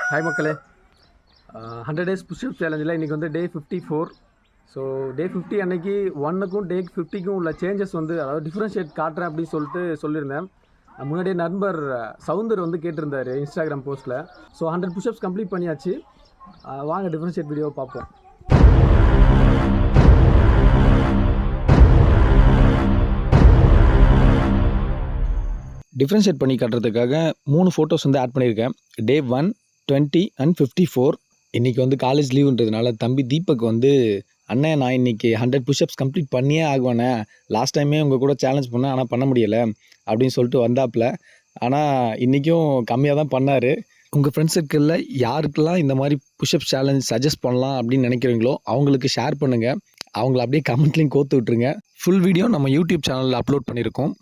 Hi மக்களே, 100 days push-up சேலஞ்சில் இன்றைக்கி வந்து டே 54. ஸோ டே 50 அன்னைக்கு 1க்கும் டே 50க்கும் உள்ள சேஞ்சஸ் வந்து அதாவது டிஃப்ரென்ஷியேட் காட்டுறேன் அப்படின்னு சொல்லியிருந்தேன். முன்னாடியே நண்பர் சவுந்தர் வந்து கேட்டிருந்தார் இன்ஸ்டாகிராம் போஸ்ட்டில். ஸோ 100 புஷ்அப்ஸ் கம்ப்ளீட் பண்ணியாச்சு. வாங்க டிஃப்ரென்ஷியேட் வீடியோவை பார்ப்போம். டிஃப்ரென்ஷியேட் பண்ணி காட்டுறதுக்காக 3 ஃபோட்டோஸ் வந்து ஆட் பண்ணியிருக்கேன். டே 1, 20 அண்ட் 54. இன்றைக்கி வந்து காலேஜ் லீவுன்றதுனால தம்பி தீபக் வந்து அண்ணே நான் இன்றைக்கி 100 புஷ்அப்ஸ் கம்ப்ளீட் பண்ணியே ஆகுவேண்ணே, லாஸ்ட் டைமே உங்கள் கூட சேலஞ்ச் பண்ணேன் ஆனால் பண்ண முடியலை அப்படின்னு சொல்லிட்டு வந்தாப்புல. ஆனால் இன்றைக்கும் கம்மியாக தான் பண்ணார். உங்கள் ஃப்ரெண்ட்ஸ் சர்க்கிளில் யாருக்கெல்லாம் இந்த மாதிரி புஷ்அப் சேலஞ்ச் சஜஸ்ட் பண்ணலாம் அப்படின்னு நினைக்கிறீங்களோ அவங்களுக்கு ஷேர் பண்ணுங்கள். அவங்கள அப்படியே கமெண்ட்லேயும் கோத்து விட்ருங்க. ஃபுல் வீடியோ நம்ம யூடியூப் சேனலில் அப்லோட் பண்ணியிருக்கோம்.